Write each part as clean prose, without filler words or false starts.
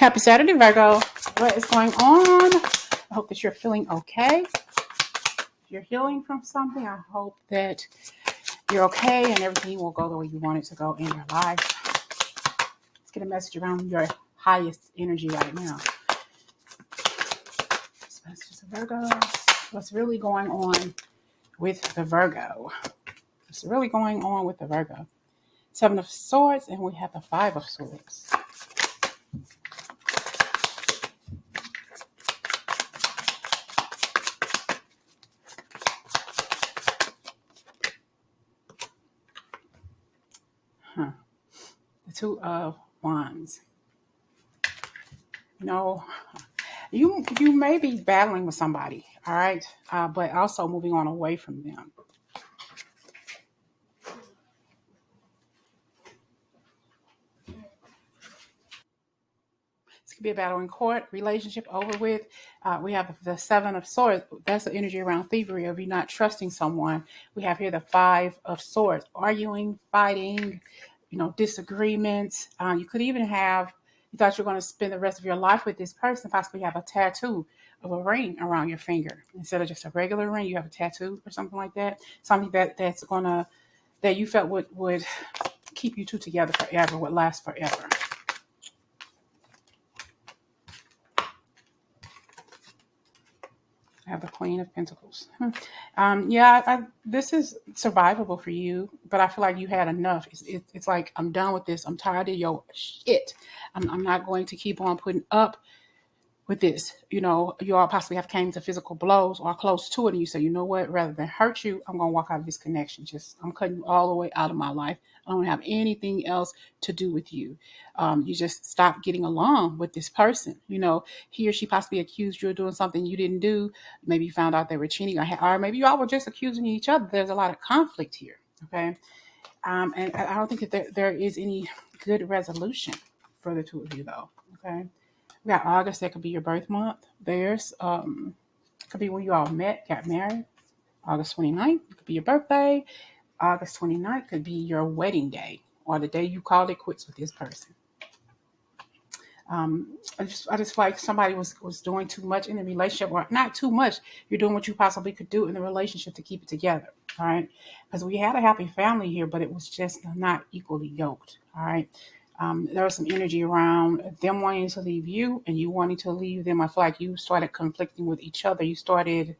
Happy Saturday, Virgo. What is going on? I hope that you're feeling okay. If you're healing from something, I hope that you're okay and everything will go the way you want it to go in your life. Let's get a message around your highest energy right now. This message of Virgo. What's really going on with the Virgo? What's really going on with the Virgo? Seven of Swords, and we have the Five of Swords. The Two of Wands. You know, you may be battling with somebody, all right, but also moving on away from them. This could be a battle in court, relationship over with. We have the Seven of Swords. That's the energy around thievery of you not trusting someone. We have here the Five of Swords, arguing, fighting, disagreements. You could even have, you thought you were going to spend the rest of your life with this person, possibly have a tattoo of a ring around your finger. Instead of just a regular ring, you have a tattoo or something like that. Something that you felt would keep you two together forever, would last forever. I have the Queen of Pentacles. This is survivable for you, but I feel like you had enough. It's like, I'm done with this. I'm tired of your shit. I'm not going to keep on putting up with this. You all possibly have came to physical blows or close to it, and you say, you know what, rather than hurt you, I'm going to walk out of this connection. I'm cutting you all the way out of my life. I don't have anything else to do with you. You just stop getting along with this person. He or she possibly accused you of doing something you didn't do. Maybe you found out they were cheating, or maybe you all were just accusing each other. There's a lot of conflict here. Okay. And I don't think that there is any good resolution for the two of you, though. Okay. We got August. That could be your birth month. There's could be when you all met, got married. August 29th could be your birthday. August 29th could be your wedding day, or the day you called it quits with this person. I just feel like somebody was doing too much in the relationship, or not too much. You're doing what you possibly could do in the relationship to keep it together. All right. Because we had a happy family here, but it was just not equally yoked. All right. There was some energy around them wanting to leave you and you wanting to leave them. I feel like you started conflicting with each other. You started,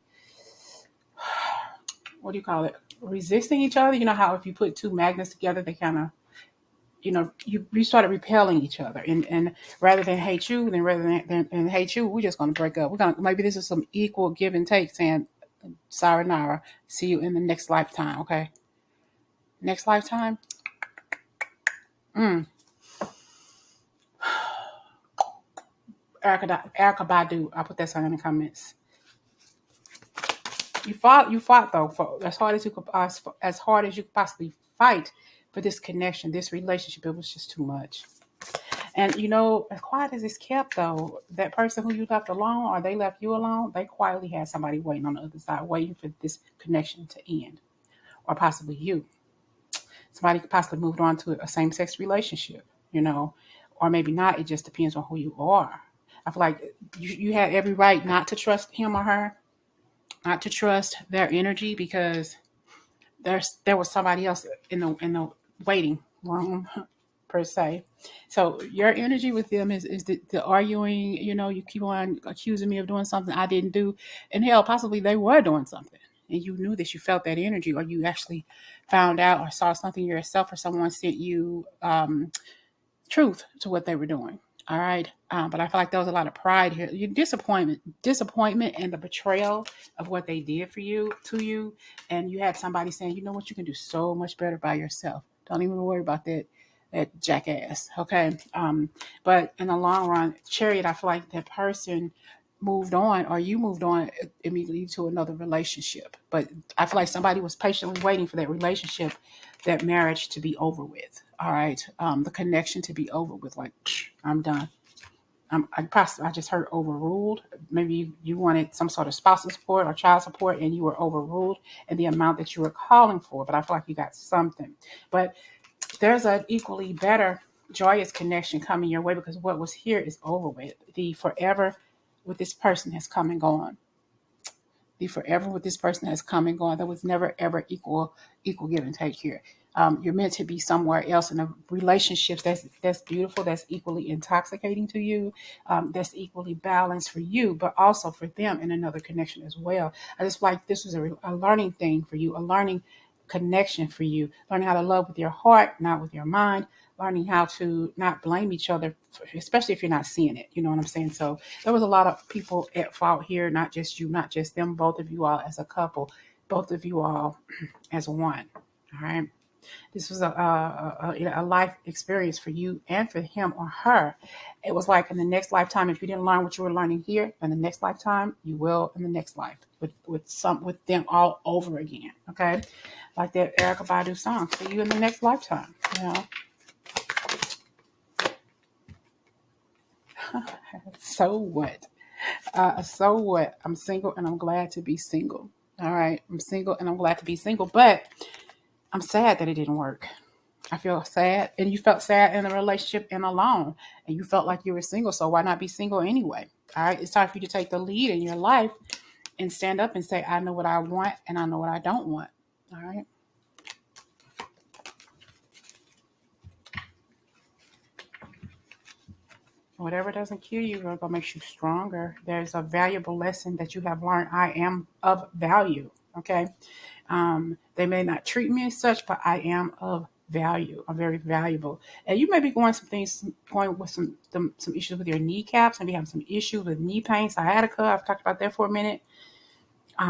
what do you call it? Resisting each other. You know how if you put two magnets together, they kind of, you started repelling each other. And rather than hate you, than hate you, we're just going to break up. Maybe this is some equal give and take, saying, sayonara, see you in the next lifetime. Okay. Next lifetime. Erykah Badu. I'll put that song in the comments. You fought though, for as hard as you could possibly fight for this connection, this relationship. It was just too much. And as quiet as it's kept though, that person who you left alone, or they left you alone, they quietly had somebody waiting on the other side, waiting for this connection to end, or possibly you. Somebody could possibly moved on to a same-sex relationship, or maybe not. It just depends on who you are. I feel like you had every right not to trust him or her, not to trust their energy, because there was somebody else in the waiting room per se. So your energy with them is the arguing. You keep on accusing me of doing something I didn't do, and hell, possibly they were doing something, and you knew this. You felt that energy, or you actually found out or saw something yourself, or someone sent you truth to what they were doing. All right. But I feel like there was a lot of pride here. Your disappointment and the betrayal of what they did to you. And you had somebody saying, you know what, you can do so much better by yourself. Don't even worry about that jackass. Okay. But in the long run, Chariot, I feel like that person moved on, or you moved on immediately to another relationship. But I feel like somebody was patiently waiting for that relationship, that marriage to be over with. All right. The connection to be over with. Like, I'm done. I just heard overruled. Maybe you wanted some sort of spousal support or child support, and you were overruled in the amount that you were calling for. But I feel like you got something. But there's an equally better joyous connection coming your way, because what was here is over with. The forever with this person has come and gone. The forever with this person has come and gone. There was never ever equal give and take here. You're meant to be somewhere else in a relationships that's beautiful, that's equally intoxicating to you, that's equally balanced for you, but also for them in another connection as well. I just like this was a learning thing for you, a learning connection for you, learning how to love with your heart, not with your mind, learning how to not blame each other, especially if you're not seeing it. You know what I'm saying? So there was a lot of people at fault here, not just you, not just them, both of you all as a couple, both of you all as one. All right. This was a life experience for you and for him or her. It was like in the next lifetime, if you didn't learn what you were learning here, in the next lifetime, you will in the next life with them all over again. Okay, like that Erykah Badu song. See you in the next lifetime. You know. So what? So what? I'm single and I'm glad to be single. All right, I'm single and I'm glad to be single, but I'm sad that it didn't work. I feel sad, and you felt sad in a relationship and alone, and you felt like you were single, so why not be single anyway? All right, it's time for you to take the lead in your life and stand up and say, I know what I want and I know what I don't want. All right. Whatever doesn't kill you, Virgo, makes you stronger. There's a valuable lesson that you have learned. I am of value. Okay. They may not treat me as such, but I am of value. I'm very valuable. And you may be going with some issues with your kneecaps, maybe having some issues with knee pain, sciatica. I've talked about that for a minute.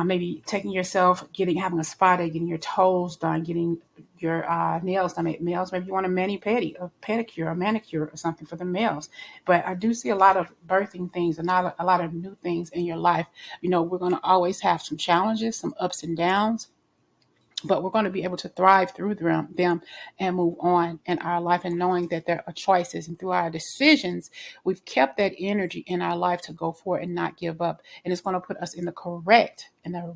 Maybe taking yourself, having a spa day, getting your toes done, getting your nails done. Males, maybe you want a pedicure, a manicure, or something for the males. But I do see a lot of birthing things and not a lot of new things in your life. You know, we're going to always have some challenges, some ups and downs, but we're going to be able to thrive through them and move on in our life, and knowing that there are choices, and through our decisions we've kept that energy in our life to go for it and not give up, and it's going to put us in the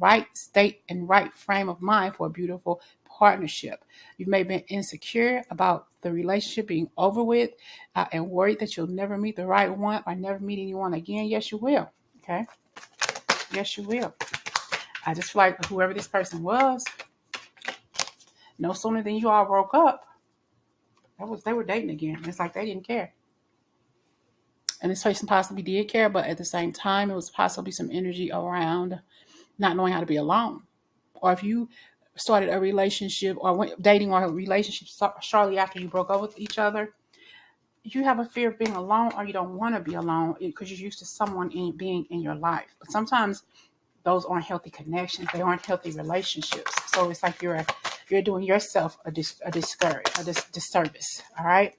right state and right frame of mind for a beautiful partnership. You may have been insecure about the relationship being over with, and worried that you'll never meet the right one or never meet anyone again. Yes, you will. Okay. Yes, you will. I just feel like whoever this person was, no sooner than you all broke up, they were dating again. It's like they didn't care. And this person possibly did care, but at the same time, it was possibly some energy around not knowing how to be alone. Or if you started a relationship or went dating or a relationship shortly after you broke up with each other, you have a fear of being alone, or you don't want to be alone because you're used to someone being in your life. But sometimes those aren't healthy connections. They aren't healthy relationships. So it's like you're doing yourself a disservice. All right.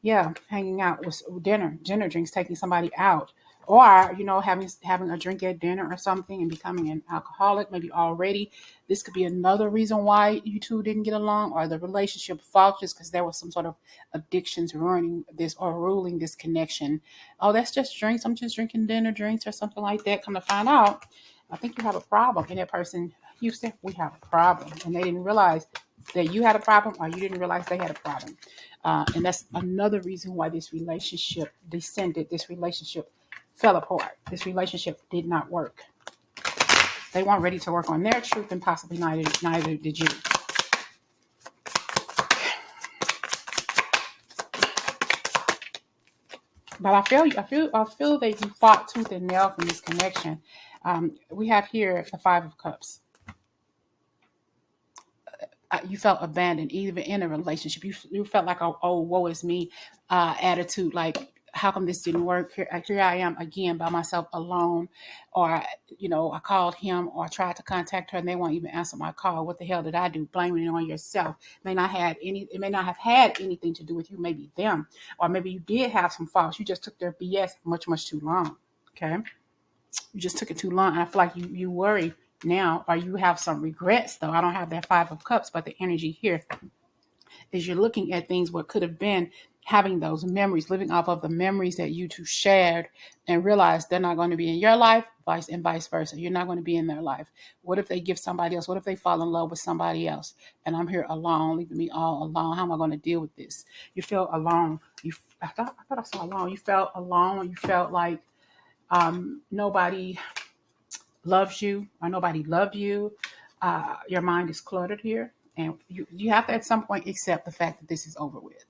Yeah. Hanging out with dinner drinks, taking somebody out, or, having a drink at dinner or something and becoming an alcoholic, maybe already. This could be another reason why you two didn't get along, or the relationship falters because there was some sort of addictions ruining this or ruling this connection. Oh, that's just drinks. I'm just drinking dinner drinks or something like that. Come to find out, I think you have a problem. And that person, you said, we have a problem. And they didn't realize that you had a problem, or you didn't realize they had a problem. And that's another reason why this relationship descended. This relationship fell apart. This relationship did not work. They weren't ready to work on their truth, and possibly neither did you. But I feel that you fought tooth and nail from this connection. We have here the Five of Cups. You felt abandoned, even in a relationship. You felt like, oh, woe is me attitude. Like, how come this didn't work? Here I am again by myself alone. Or, I called him or tried to contact her and they won't even answer my call. What the hell did I do? Blaming it on yourself. It may not have had anything to do with you, maybe them. Or maybe you did have some faults. You just took their BS much, much too long. Okay? You just took it too long. I feel like you worry now, or you have some regrets, though. I don't have that Five of Cups, but the energy here is you're looking at things what could have been having those memories, living off of the memories that you two shared, and realize they're not going to be in your life, vice versa. You're not going to be in their life. What if they give somebody else? What if they fall in love with somebody else? And I'm here alone, leaving me all alone. How am I going to deal with this? You feel alone. I thought I saw alone. You felt alone. You felt like nobody loves you or nobody loved you. Your mind is cluttered here. And you have to at some point accept the fact that this is over with.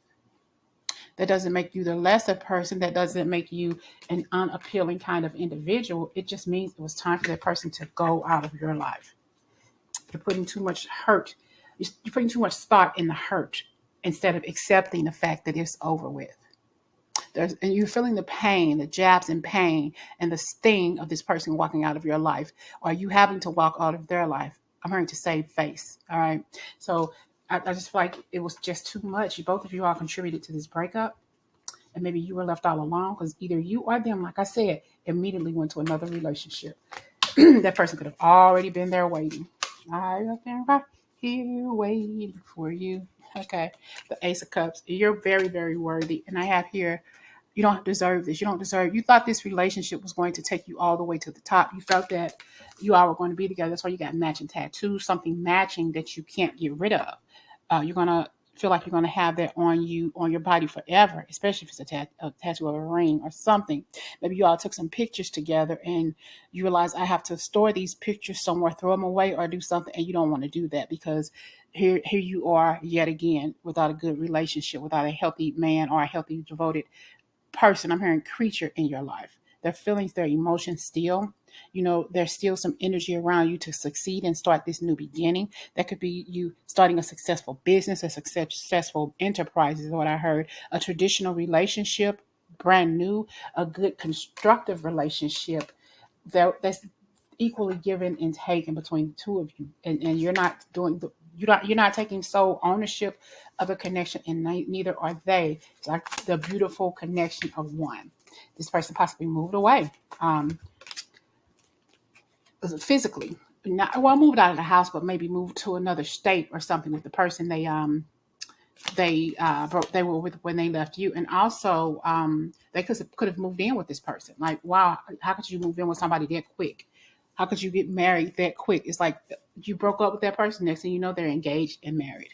That doesn't make you the lesser person. That doesn't make you an unappealing kind of individual. It just means it was time for that person to go out of your life. You're putting too much hurt. You're putting too much thought in the hurt instead of accepting the fact that it's over with. And you're feeling the pain, the jabs and pain, and the sting of this person walking out of your life, or you having to walk out of their life. I'm hearing to save face. All right. So I just feel like it was just too much. Both of you all contributed to this breakup, and maybe you were left all alone because either you or them, like I said, immediately went to another relationship. That person could have already been there waiting. I've been right here waiting for you. Okay. The Ace of Cups. You're very, very worthy. And I have here, you don't deserve this. You thought this relationship was going to take you all the way to the top. You felt that you all were going to be together. That's why you got matching tattoos, something matching that you can't get rid of. You're going to feel like you're going to have that on you, on your body forever, especially if it's a tattoo of a ring or something. Maybe you all took some pictures together and you realize I have to store these pictures somewhere, throw them away or do something. And you don't want to do that because here you are yet again without a good relationship, without a healthy man or a healthy, devoted person. I'm hearing creature in your life. Their feelings, their emotions still, there's still some energy around you to succeed and start this new beginning. That could be you starting a successful business, a successful enterprise is what I heard. A traditional relationship, brand new, a good constructive relationship that's equally given and taken between the two of you. And you're not doing you're not taking sole ownership of a connection, and neither are they. It's like the beautiful connection of one. This person possibly moved away physically. Moved out of the house, but maybe moved to another state or something with the person they were with when they left you. And also they could have moved in with this person. Like, wow, how could you move in with somebody that quick? How could you get married that quick? It's like you broke up with that person, next thing you know they're engaged and married,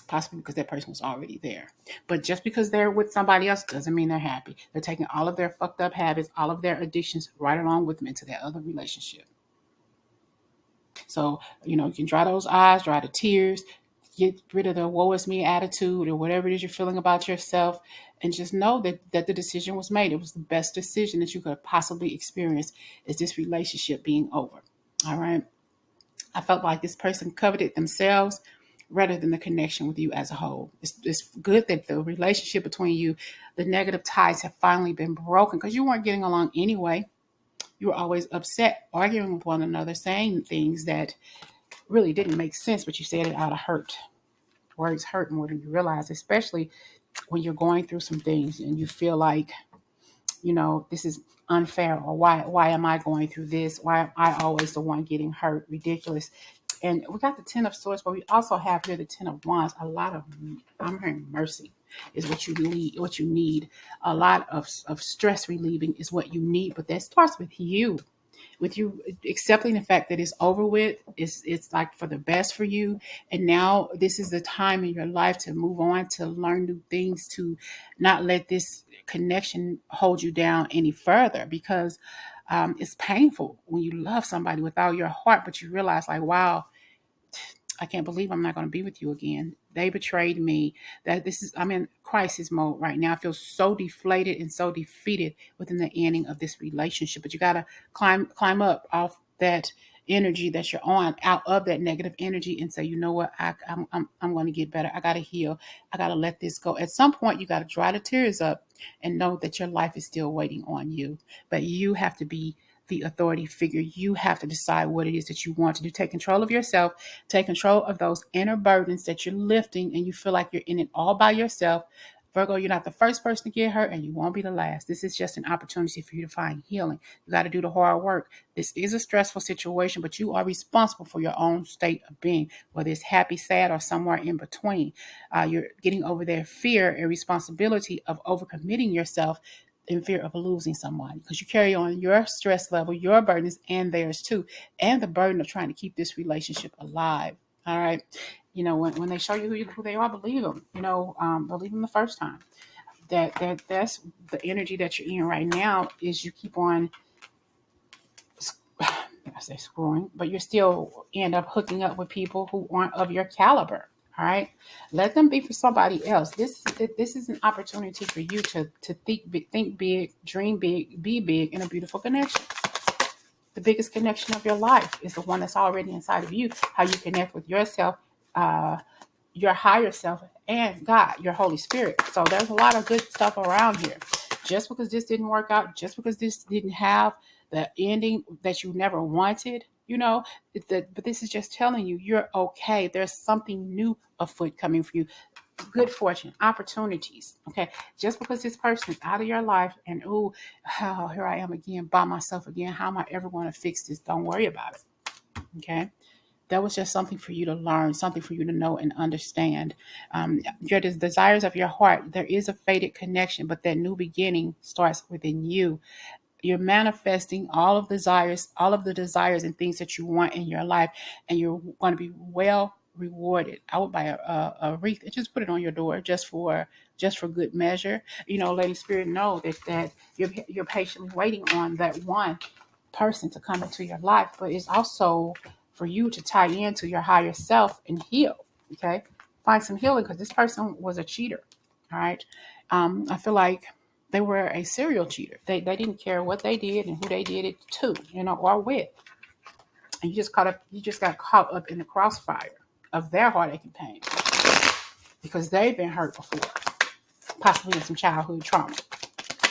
possibly because that person was already there. But just because they're with somebody else doesn't mean they're happy. They're taking all of their fucked up habits, all of their addictions right along with them into that other relationship. So, you can dry those eyes, dry the tears, get rid of the woe is me attitude or whatever it is you're feeling about yourself, and just know that the decision was made. It was the best decision that you could have possibly experienced, is this relationship being over. All right. I felt like this person coveted themselves rather than the connection with you as a whole. It's good that the relationship between you, the negative ties have finally been broken because you weren't getting along anyway. You were always upset, arguing with one another, saying things that really didn't make sense, but you said it out of hurt. Words hurt more than you realize, especially when you're going through some things and you feel like, this is unfair, or why am I going through this? Why am I always the one getting hurt? Ridiculous. And we got the 10 of Swords, but we also have here the 10 of Wands. I'm hearing mercy is what you need. A lot of stress relieving is what you need, but that starts with you. With you accepting the fact that it's over with, it's like for the best for you. And now this is the time in your life to move on, to learn new things, to not let this connection hold you down any further, because it's painful when you love somebody with all your heart, but you realize like, wow, I can't believe I'm not going to be with you again. They betrayed me. I'm in crisis mode right now. I feel so deflated and so defeated within the ending of this relationship. But you got to climb up off that energy that you're on, out of that negative energy, and say, you know what, I'm going to get better. I got to heal. I got to let this go. At some point, you got to dry the tears up and know that your life is still waiting on you. But you have to be the authority figure. You have to decide what it is that you want to do. Take control of yourself. Take control of those inner burdens that you're lifting and you feel like you're in it all by yourself. Virgo, you're not the first person to get hurt, and you won't be the last. This is just an opportunity for you to find healing. You got to do the hard work. This is a stressful situation, but you are responsible for your own state of being, whether it's happy, sad, or somewhere in between. You're getting over their fear and responsibility of overcommitting yourself in fear of losing someone, because you carry on your stress level, your burdens, and theirs too, and the burden of trying to keep this relationship alive. All right. When they show you who they are, believe them. Believe them the first time. That's the energy that you're in right now. Is you keep on, I say screwing, but you still end up hooking up with people who aren't of your caliber. All right, let them be for somebody else. This is an opportunity for you to think big, dream big, be big in a beautiful connection. The biggest connection of your life is the one that's already inside of you. How you connect with yourself, your higher self, and God, your Holy Spirit. So there's a lot of good stuff around here. Just because this didn't work out, just because this didn't have the ending that you never wanted, but this is just telling you you're okay. There's something new afoot coming for you. Good fortune, opportunities. Okay. Just because this person is out of your life and here I am again by myself again. How am I ever going to fix this? Don't worry about it. Okay. That was just something for you to learn, something for you to know and understand. Your desires of your heart, there is a faded connection, but that new beginning starts within you. You're manifesting all of the desires and things that you want in your life, and you're going to be well rewarded. I would buy a wreath and just put it on your door just for good measure. Lady Spirit, know that you're patiently waiting on that one person to come into your life, but it's also for you to tie into your higher self and heal. Okay, find some healing, because this person was a cheater. All right, I feel like they were a serial cheater. They didn't care what they did and who they did it to, or with. And you just got caught up in the crossfire of their heartache and pain, because they've been hurt before, possibly in some childhood trauma,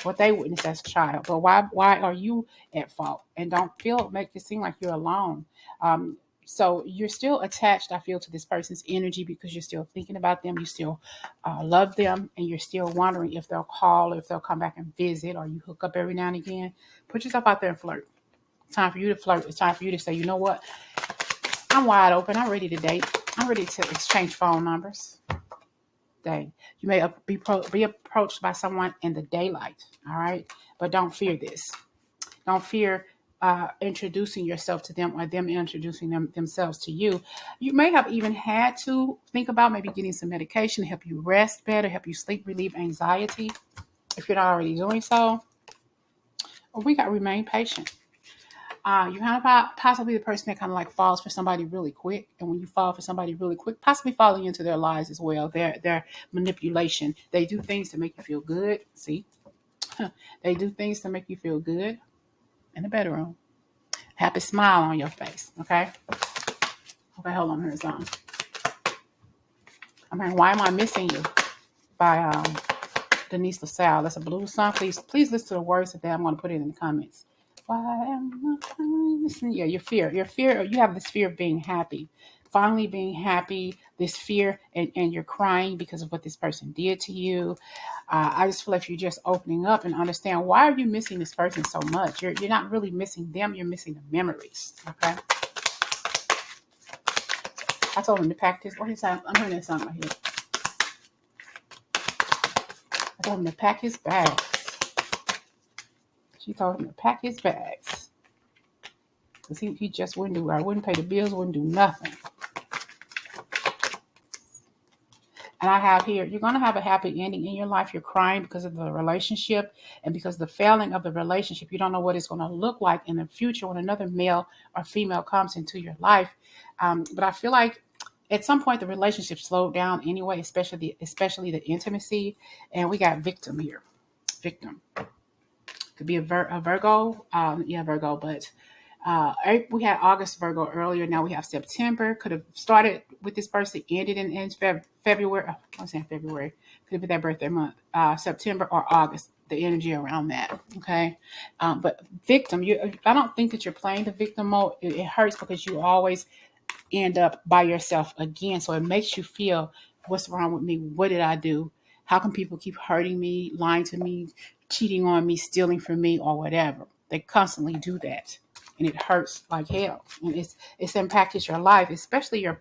what they witnessed as a child. But why are you at fault? And don't make it seem like you're alone. So you're still attached, I feel, to this person's energy, because you're still thinking about them. You still love them, and you're still wondering if they'll call, or if they'll come back and visit, or you hook up every now and again. Put yourself out there and flirt. It's time for you to flirt. It's time for you to say, you know what? I'm wide open. I'm ready to date. I'm ready to exchange phone numbers. Day. You may be approached by someone in the daylight, all right? But don't fear this. Don't fear introducing yourself to them, or them introducing themselves to you. You may have even had to think about maybe getting some medication to help you rest better, help you sleep, relieve anxiety, if you're not already doing so. Or we got to remain patient. You kind of possibly the person that kind of like falls for somebody really quick. And when you fall for somebody really quick, possibly falling into their lies as well, their manipulation. They do things to make you feel good. See, they do things to make you feel good in the bedroom. Happy smile on your face. Okay. Okay, hold on. Here's on. Why Am I Missing You by Denise Lasalle. That's a blues song. Please listen to the words of that. I'm going to put it in the comments. Why am I missing you? Your fear. You have this fear of being happy. Finally being happy, this fear, and you're crying because of what this person did to you. I just feel like you're just opening up and understand, why are you missing this person so much? You're not really missing them. You're missing the memories. Okay. I told him to pack this. What is that? I'm hearing that song in my head. I told him to pack his bags. She told him to pack his bags. Because he just wouldn't do it. I wouldn't pay the bills, wouldn't do nothing. And I have here, you're going to have a happy ending in your life. You're crying because of the relationship and because the failing of the relationship. You don't know what it's going to look like in the future when another male or female comes into your life. But I feel like at some point the relationship slowed down anyway, especially the intimacy. And we got victim here. Victim. Could be a Virgo. Virgo, but we had August Virgo earlier. Now we have September. Could have started with this person, ended in February. I'm saying February. Could have been their birthday month. September or August. The energy around that. Okay. But victim, I don't think that you're playing the victim mode. It hurts because you always end up by yourself again. So it makes you feel, what's wrong with me? What did I do? How can people keep hurting me, lying to me, cheating on me, stealing from me, or whatever? They constantly do that, and it hurts like hell. And it's impacted your life, especially your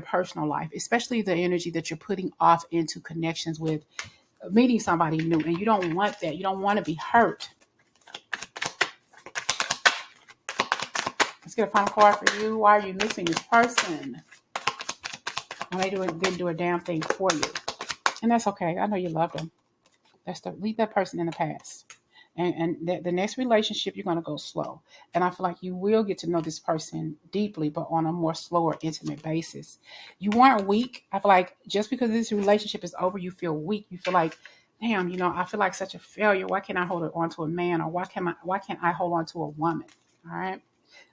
personal life, especially the energy that you're putting off into connections with meeting somebody new, and you don't want that. You don't want to be hurt. Let's get a final card for you. Why are you missing this person? When they didn't do a damn thing for you. And that's okay. I know you love them. Leave that person in the past. And the next relationship, you're going to go slow. And I feel like you will get to know this person deeply, but on a more slower, intimate basis. You weren't weak. I feel like just because this relationship is over, you feel weak. You feel like, damn, I feel like such a failure. Why can't I hold on to a man? Or why can't I hold on to a woman? All right.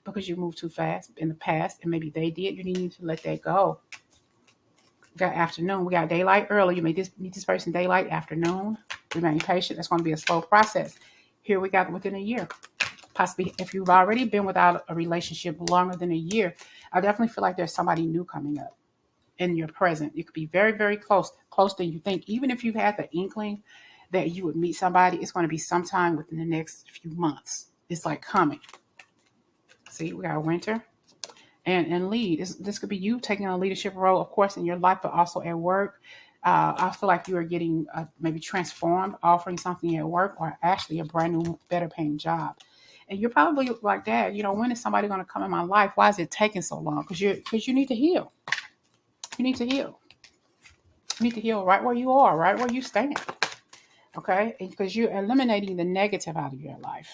Because you moved too fast in the past, and maybe they did. You need to let that go. We got afternoon. We got daylight early. You meet this person daylight, afternoon. Remain patient. That's going to be a slow process. Here we got within a year. Possibly if you've already been without a relationship longer than a year, I definitely feel like there's somebody new coming up in your present. It could be very, very closer than you think. Even if you've had the inkling that you would meet somebody, it's going to be sometime within the next few months. It's like coming. See, we got winter. And lead. This could be you taking a leadership role, of course, in your life, but also at work. I feel like you are getting maybe transformed, offering something at work, or actually a brand new, better paying job. And you're probably like, Dad, when is somebody going to come in my life? Why is it taking so long? Because you need to heal. You need to heal. You need to heal right where you are, right where you stand. Okay? Because you're eliminating the negative out of your life.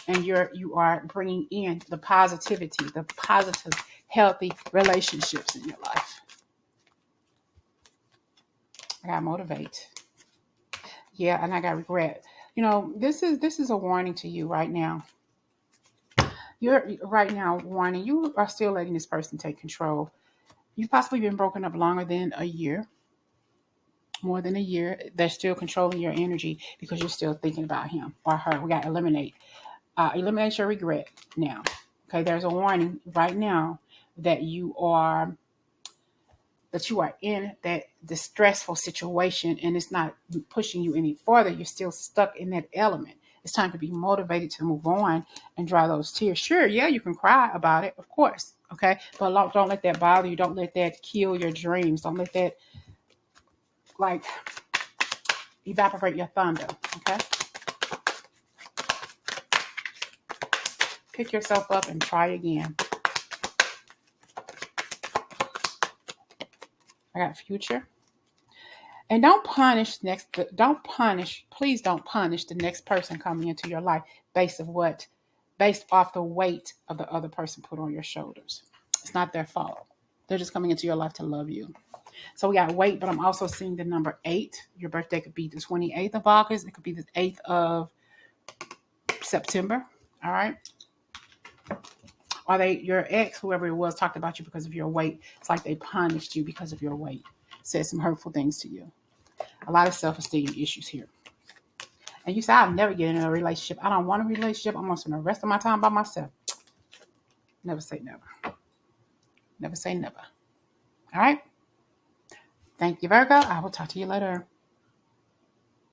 And you are bringing in the positivity, the positive, healthy relationships in your life. I got motivate. Yeah, and I got regret. This is a warning to you right now. You're right now warning. You are still letting this person take control. You've possibly been broken up longer than a year. More than a year. They're still controlling your energy because you're still thinking about him or her. We got to eliminate. Eliminate your regret now. Okay, there's a warning right now that you are in that distressful situation, and it's not pushing you any further. You're still stuck in that element. It's time to be motivated to move on and dry those tears. Sure, yeah, you can cry about it, of course. Okay, but don't let that bother you. Don't let that kill your dreams. Don't let that evaporate your thunder. Okay. Pick yourself up and try again. I got future. And please don't punish the next person coming into your life based off the weight of the other person put on your shoulders. It's not their fault. They're just coming into your life to love you. So we got weight, but I'm also seeing the number 8. Your birthday could be the 28th of August. It could be the 8th of September. All right. Or your ex, whoever it was, talked about you because of your weight. It's like they punished you because of your weight. Said some hurtful things to you. A lot of self-esteem issues here. And you say, I'll never get in a relationship. I don't want a relationship. I'm going to spend the rest of my time by myself. Never say never. Never say never. All right. Thank you, Virgo. I will talk to you later.